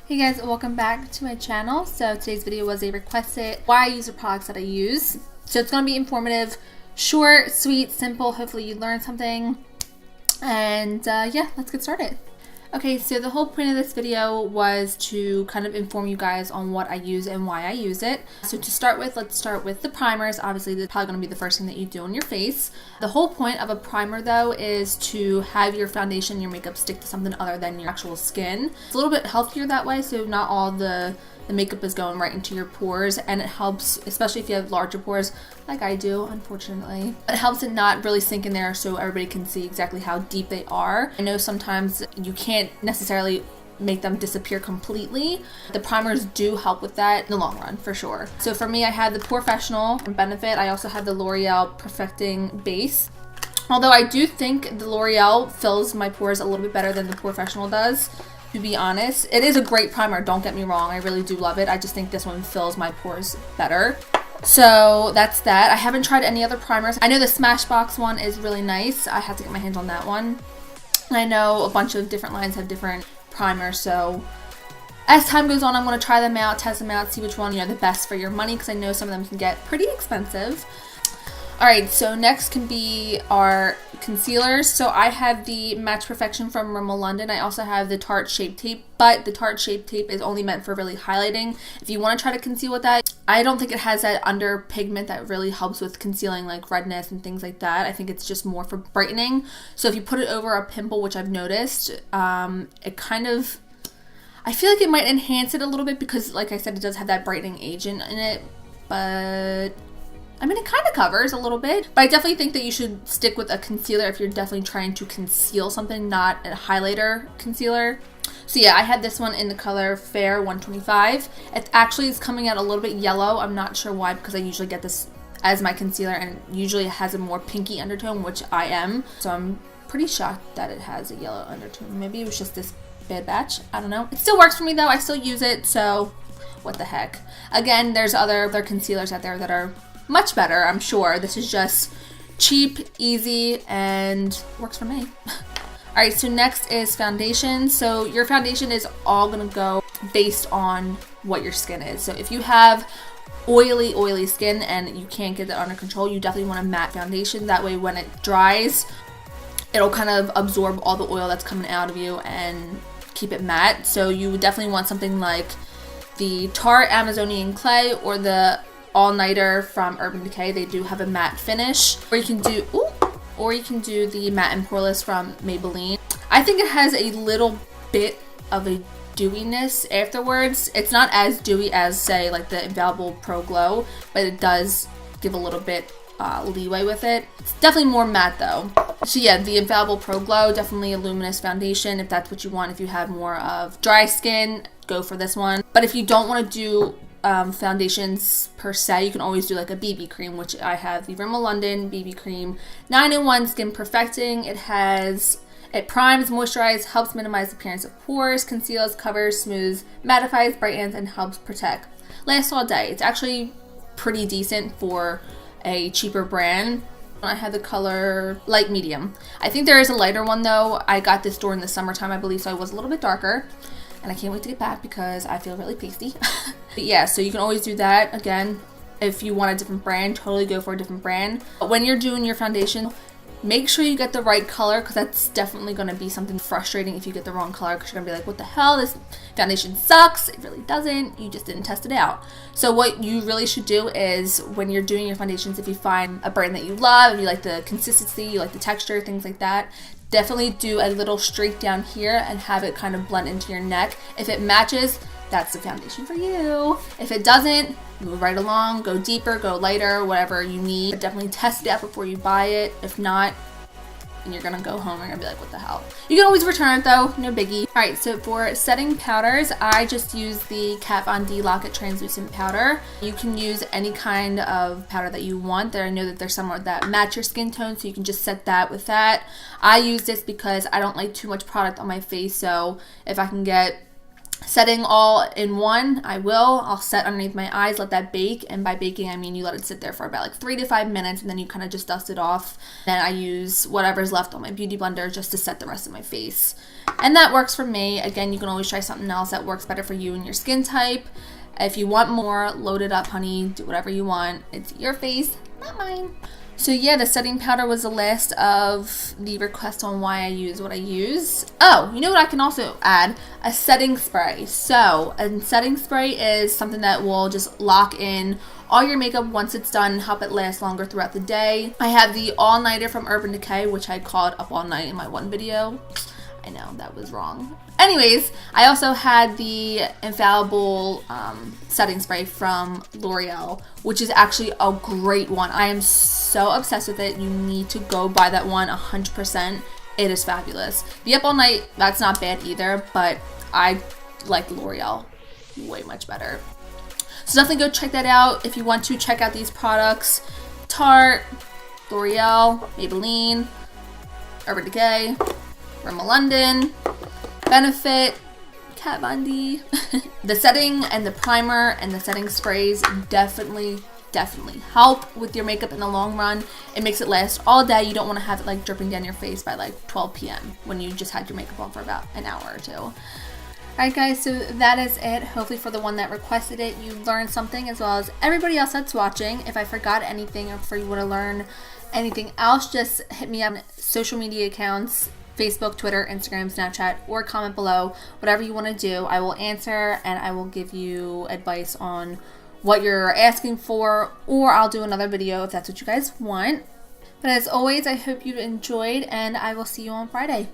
Hey guys, welcome back to my channel. So today's video was a requested why I use the products that I use. So it's going to be informative, short, sweet, simple. Hopefully you learned something. And yeah, let's get started. Okay, so the whole point of this video was to kind of inform you guys on what I use and why I use it. So to start with, let's start with the primers. Obviously, that's probably going to be the first thing that you do on your face. The whole point of a primer, though, is to have your foundation, your makeup stick to something other than your actual skin. It's a little bit healthier that way, so not all the makeup is going right into your pores, and it helps, especially if you have larger pores like I do, unfortunately. It helps it not really sink in there so everybody can see exactly how deep they are. I know sometimes you can't necessarily make them disappear completely. The primers do help with that in the long run, for sure. So for me, I have the Professional Benefit. I also have the L'Oreal Perfecting Base. Although I do think the L'Oreal fills my pores a little bit better than the Professional does. To be honest, it is a great primer, don't get me wrong, I really do love it. I just think this one fills my pores better. So that's that. I haven't tried any other primers. I know the Smashbox one is really nice. I have to get my hands on that one. And I know a bunch of different lines have different primers, so as time goes on, I'm going to try them out, test them out, see which one, the best for your money, because I know some of them can get pretty expensive. Alright, so next can be our concealers. So I have the Match Perfection from Rimmel London. I also have the Tarte Shape Tape, but the Tarte Shape Tape is only meant for really highlighting. If you want to try to conceal with that, I don't think it has that under pigment that really helps with concealing like redness and things like that. I think it's just more for brightening. So if you put it over a pimple, which I've noticed, it kind of, I feel like it might enhance it a little bit because, like I said, it does have that brightening agent in it, but I mean, it kind of covers a little bit, but I definitely think that you should stick with a concealer if you're definitely trying to conceal something, not a highlighter concealer. So yeah, I had this one in the color Fair 125. It actually is coming out a little bit yellow. I'm not sure why, because I usually get this as my concealer, and usually it has a more pinky undertone, which I am. So I'm pretty shocked that it has a yellow undertone. Maybe it was just this bad batch. I don't know. It still works for me though. I still use it, so what the heck. Again, there's other concealers out there that are much better, I'm sure. This is just cheap, easy, and works for me. Alright, so next is foundation. So your foundation is all gonna go based on what your skin is. So if you have oily skin and you can't get that under control, you definitely want a matte foundation. That way when it dries, it'll kind of absorb all the oil that's coming out of you and keep it matte. So you would definitely want something like the Tarte Amazonian Clay or the All-Nighter from Urban Decay. They do have a matte finish. Or you can do the Matte and Poreless from Maybelline. I think it has a little bit of a dewiness afterwards. It's not as dewy as, say, like the Infallible Pro Glow, but it does give a little bit leeway with it. It's definitely more matte though. So yeah, the Infallible Pro Glow, definitely a luminous foundation if that's what you want. If you have more of dry skin, go for this one. But if you don't want to do foundations per se, you can always do like a BB cream, which I have the Rimmel London BB Cream 9-in-1 Skin Perfecting. It primes, moisturizes, helps minimize the appearance of pores, conceals, covers, smooths, mattifies, brightens, and helps protect. Lasts all day. It's actually pretty decent for a cheaper brand. I had the color light medium. I think there is a lighter one though. I got this during the summertime, I believe, so I was a little bit darker. And I can't wait to get back because I feel really pasty. But yeah, so you can always do that. Again, if you want a different brand, totally go for a different brand. But when you're doing your foundation, make sure you get the right color, because that's definitely going to be something frustrating if you get the wrong color, because you're going to be like, what the hell, this foundation sucks. It really doesn't. You just didn't test it out. So what you really should do is, when you're doing your foundations, if you find a brand that you love, if you like the consistency, you like the texture, things like that, definitely do a little streak down here and have it kind of blend into your neck. If it matches, that's the foundation for you. If it doesn't, move right along, go deeper, go lighter, whatever you need. But definitely test it out before you buy it. If not, and you're gonna go home and you're gonna be like, what the hell? You can always return it though, no biggie. All right, so for setting powders, I just use the Kat Von D Lock-It Translucent Powder. You can use any kind of powder that you want. I know that there's some that match your skin tone, so you can just set that with that. I use this because I don't like too much product on my face, so if I can get setting all in one. I'll set underneath my eyes, let that bake, and by baking I mean you let it sit there for about like 3 to 5 minutes, and then you kind of just dust it off. Then I use whatever's left on my beauty blender just to set the rest of my face, and that works for me. Again, you can always try something else that works better for you and your skin type. If you want more, load it up, honey. Do whatever you want. It's your face, not mine. So yeah, the setting powder was the last of the requests on why I use what I use. Oh, you know what I can also add? A setting spray. So a setting spray is something that will just lock in all your makeup once it's done and help it last longer throughout the day. I have the All Nighter from Urban Decay, which I called Up All Night in my one video. I know, that was wrong. Anyways, I also had the Infallible setting spray from L'Oreal, which is actually a great one. I am so obsessed with it. You need to go buy that one 100%. It is fabulous. The Up All Night, that's not bad either, but I like L'Oreal way much better. So definitely go check that out if you want to check out these products. Tarte, L'Oreal, Maybelline, Urban Decay, Rimmel London, Benefit, Kat Von D. The setting and the primer and the setting sprays definitely help with your makeup in the long run. It makes it last all day. You don't want to have it like dripping down your face by like 12 p.m. when you just had your makeup on for about an hour or two. Alright guys, so that is it. Hopefully for the one that requested it, you learned something as well as everybody else that's watching. If I forgot anything or if you want to learn anything else, just hit me on social media accounts, Facebook, Twitter, Instagram, Snapchat, or comment below. Whatever you want to do, I will answer and I will give you advice on what you're asking for, or I'll do another video if that's what you guys want. But as always, I hope you enjoyed and I will see you on Friday.